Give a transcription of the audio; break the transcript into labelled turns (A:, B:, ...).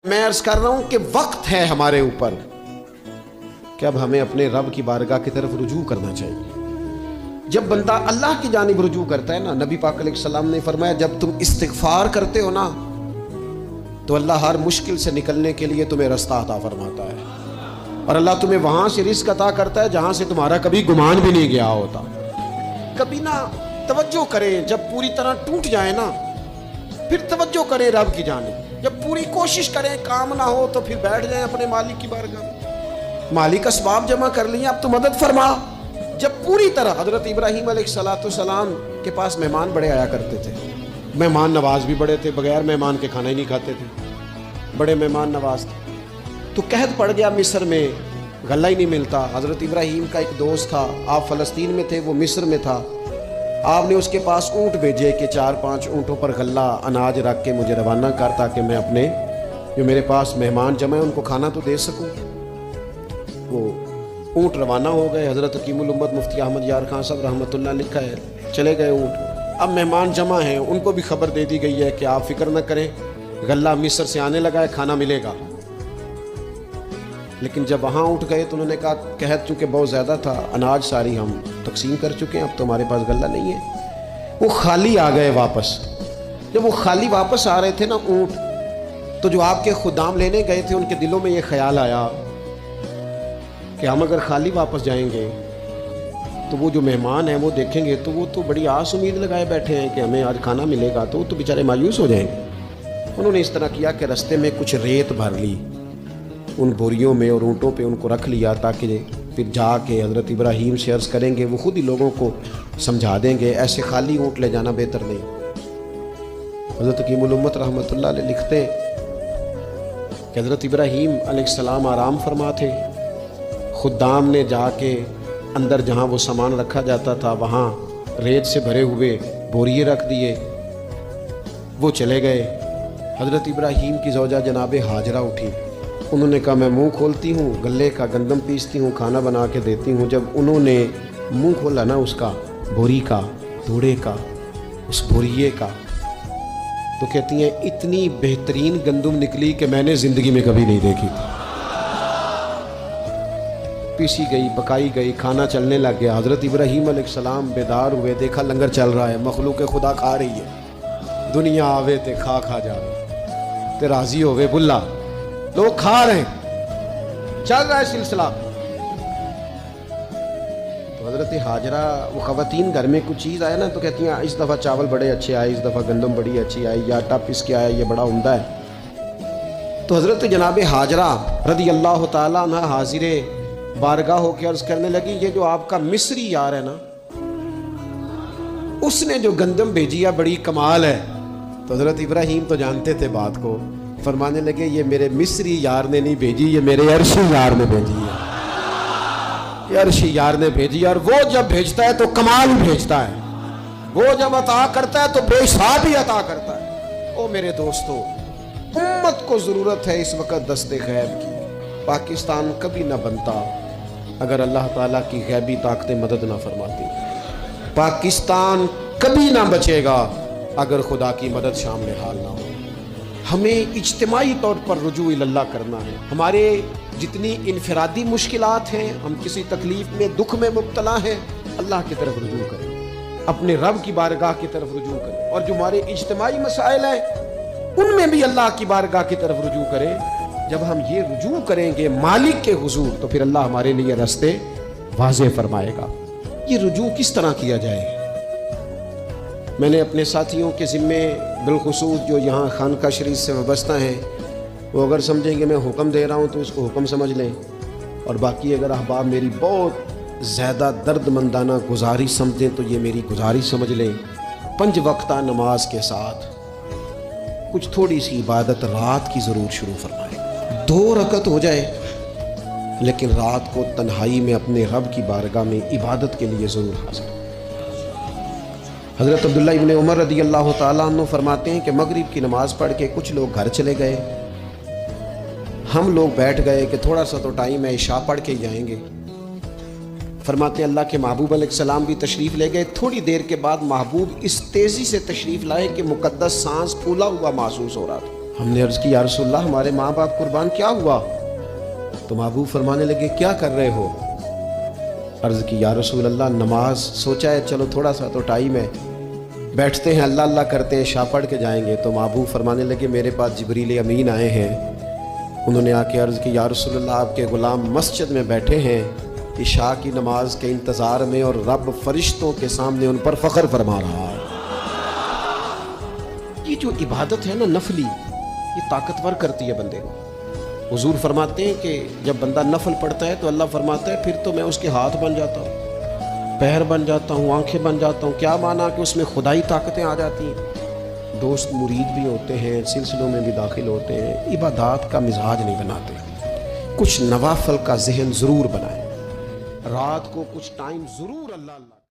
A: میں عرض کر رہا ہوں کہ وقت ہے ہمارے اوپر کہ اب ہمیں اپنے رب کی بارگاہ کی طرف رجوع کرنا چاہیے۔ جب بندہ اللہ کی جانب رجوع کرتا ہے نا، نبی پاک علیہ السلام نے فرمایا جب تم استغفار کرتے ہو نا تو اللہ ہر مشکل سے نکلنے کے لیے تمہیں رستہ عطا فرماتا ہے، اور اللہ تمہیں وہاں سے رزق عطا کرتا ہے جہاں سے تمہارا کبھی گمان بھی نہیں گیا ہوتا۔ کبھی نہ توجہ کریں، جب پوری طرح ٹوٹ جائیں نا پھر توجہ کریں رب کی جانب۔ جب پوری کوشش کریں کام نہ ہو تو پھر بیٹھ جائیں اپنے مالک کی بارگاہ میں، مالک اسباب جمع کر لیے اب تو مدد فرما۔ جب پوری طرح حضرت ابراہیم علیہ السلام کے پاس مہمان بڑے آیا کرتے تھے، مہمان نواز بھی بڑے تھے، بغیر مہمان کے کھانا ہی نہیں کھاتے تھے، بڑے مہمان نواز تھے۔ تو قحط پڑ گیا مصر میں، غلہ ہی نہیں ملتا۔ حضرت ابراہیم کا ایک دوست تھا، آپ فلسطین میں تھے، وہ مصر میں تھا۔ آپ نے اس کے پاس اونٹ بھیجے کہ 4-5 اونٹوں پر غلہ اناج رکھ کے مجھے روانہ کر تاکہ میں اپنے جو میرے پاس مہمان جمع ہیں ان کو کھانا تو دے سکوں۔ وہ اونٹ روانہ ہو گئے۔ حضرت حکیم الامت مفتی احمد یار خان صاحب رحمۃ اللہ لکھا ہے، چلے گئے اونٹ۔ اب مہمان جمع ہیں، ان کو بھی خبر دے دی گئی ہے کہ آپ فکر نہ کریں، غلہ مصر سے آنے لگا ہے، کھانا ملے گا۔ لیکن جب وہاں اٹھ گئے تو انہوں نے کہا قحط چونکہ بہت زیادہ تھا، اناج ساری ہم تقسیم کر چکے ہیں، اب تو ہمارے پاس غلہ نہیں ہے۔ وہ خالی آ گئے واپس۔ جب وہ خالی واپس آ رہے تھے نا اونٹ، تو جو آپ کے خدام لینے گئے تھے ان کے دلوں میں یہ خیال آیا کہ ہم اگر خالی واپس جائیں گے تو وہ جو مہمان ہیں وہ دیکھیں گے تو وہ تو بڑی آس امید لگائے بیٹھے ہیں کہ ہمیں آج کھانا ملے گا، تو وہ تو بیچارے مایوس ہو جائیں گے۔ انہوں نے اس طرح کیا کہ رستے میں کچھ ریت بھر لی ان بوریوں میں اور اونٹوں پہ ان کو رکھ لیا تاکہ پھر جا کے حضرت ابراہیم سے عرض کریں گے، وہ خود ہی لوگوں کو سمجھا دیں گے، ایسے خالی اونٹ لے جانا بہتر نہیں۔ حضرت حکیم الامت رحمۃ اللہ علیہ لکھتے کہ حضرت ابراہیم علیہ السلام آرام فرما تھے، خدام نے جا کے اندر جہاں وہ سامان رکھا جاتا تھا وہاں ریت سے بھرے ہوئے بوریے رکھ دیے، وہ چلے گئے۔ حضرت ابراہیم کی زوجہ جناب ہاجرہ اٹھی، انہوں نے کہا میں منہ کھولتی ہوں، غلے کا گندم پیستی ہوں، کھانا بنا کے دیتی ہوں۔ جب انہوں نے منہ کھولا نا اس کا، بوری کا، دوڑے کا، اس بوریے کا، تو کہتی ہیں اتنی بہترین گندم نکلی کہ میں نے زندگی میں کبھی نہیں دیکھی۔ پیسی گئی، پکائی گئی، کھانا چلنے لگ گیا۔ حضرت ابراہیم علیہ السلام بیدار ہوئے، دیکھا لنگر چل رہا ہے، مخلوق خدا کھا رہی ہے، دنیا آوے تے کھا جا رہے تے راضی ہوئے بلا، لوگ کھا رہے ہیں، چل رہا ہے سلسلہ۔ تو حضرت ہاجرہ، وہ خواتین گھر میں کچھ چیز آئے نا تو کہتی ہیں اس دفعہ چاول بڑے اچھے آئے، اس دفعہ گندم بڑی اچھی آئی، یا آٹا پس کے آیا، یہ بڑا عمدہ ہے۔ تو حضرت جناب ہاجرہ رضی اللہ تعالیٰ عنہ حاضر بارگاہ ہو کے عرض کرنے لگی، یہ جو آپ کا مصری یار ہے نا اس نے جو گندم بھیجی ہے بڑی کمال ہے۔ تو حضرت ابراہیم تو جانتے تھے بات کو، فرمانے لگے یہ میرے مصری یار نے نہیں بھیجی، یہ میرے عرشی یار نے بھیجی ہے، یہ عرشی یار نے بھیجی ہے، اور وہ جب بھیجتا ہے تو کمال بھیجتا ہے، وہ جب عطا کرتا ہے تو بے حساب ہی عطا کرتا ہے۔ او میرے دوستو، امت کو ضرورت ہے اس وقت دست غیب کی۔ پاکستان کبھی نہ بنتا اگر اللہ تعالیٰ کی غیبی طاقتیں مدد نہ فرماتی، پاکستان کبھی نہ بچے گا اگر خدا کی مدد شامل حال نہ ہو۔ ہمیں اجتماعی طور پر رجوع اللہ کرنا ہے۔ ہمارے جتنی انفرادی مشکلات ہیں، ہم کسی تکلیف میں، دکھ میں مبتلا ہیں، اللہ کی طرف رجوع کریں، اپنے رب کی بارگاہ کی طرف رجوع کریں، اور جو ہمارے اجتماعی مسائل ہیں ان میں بھی اللہ کی بارگاہ کی طرف رجوع کریں۔ جب ہم یہ رجوع کریں گے مالک کے حضور تو پھر اللہ ہمارے لیے راستے واضح فرمائے گا۔ یہ رجوع کس طرح کیا جائے؟ میں نے اپنے ساتھیوں کے ذمے، بالخصوص جو یہاں خانقاہ شریف سے وابستہ ہیں، وہ اگر سمجھیں کہ میں حکم دے رہا ہوں تو اس کو حکم سمجھ لیں، اور باقی اگر احباب میری بہت زیادہ درد مندانہ گزارش سمجھیں تو یہ میری گزارش سمجھ لیں۔ 5 وقتہ نماز کے ساتھ کچھ تھوڑی سی عبادت رات کی ضرور شروع فرمائیں، 2 رکعت ہو جائے لیکن رات کو تنہائی میں اپنے رب کی بارگاہ میں عبادت کے لیے ضرور حاضر۔ حضرت عبداللہ ابن عمر رضی اللہ تعالیٰ عنہ فرماتے ہیں کہ مغرب کی نماز پڑھ کے کچھ لوگ گھر چلے گئے، ہم لوگ بیٹھ گئے کہ تھوڑا سا تو ٹائم ہے، عشاء پڑھ کے جائیں گے۔ فرماتے ہیں اللہ کے محبوب علیہ السلام بھی تشریف لے گئے، تھوڑی دیر کے بعد محبوب اس تیزی سے تشریف لائے کہ مقدس سانس پھولا ہوا محسوس ہو رہا تھا۔ ہم نے عرض کی یا رسول اللہ ہمارے ماں باپ قربان، کیا ہوا؟ تو محبوب فرمانے لگے کیا کر رہے ہو؟ عرض کی یا رسول اللہ نماز، سوچا ہے چلو تھوڑا سا تو ٹائم ہے، بیٹھتے ہیں اللہ اللہ کرتے ہیں، عشاء پڑھ کے جائیں گے۔ تو محبوب فرمانے لگے میرے پاس جبریل امین آئے ہیں، انہوں نے آ کے عرض کی یا رسول اللہ آپ کے غلام مسجد میں بیٹھے ہیں عشاء کی نماز کے انتظار میں، اور رب فرشتوں کے سامنے ان پر فخر فرما رہا ہے۔ یہ جو عبادت ہے نا نفلی، یہ طاقتور کرتی ہے بندے کو۔ حضور فرماتے ہیں کہ جب بندہ نفل پڑھتا ہے تو اللہ فرماتا ہے پھر تو میں اس کے ہاتھ بن جاتا ہوں، پیر بن جاتا ہوں، آنکھیں بن جاتا ہوں۔ کیا معنی کہ اس میں خدائی طاقتیں آ جاتی ہیں، دوست مرید بھی ہوتے ہیں، سلسلوں میں بھی داخل ہوتے ہیں۔ عبادات کا مزاج نہیں بناتے، کچھ نوافل کا ذہن ضرور بنائیں، رات کو کچھ ٹائم ضرور اللہ اللہ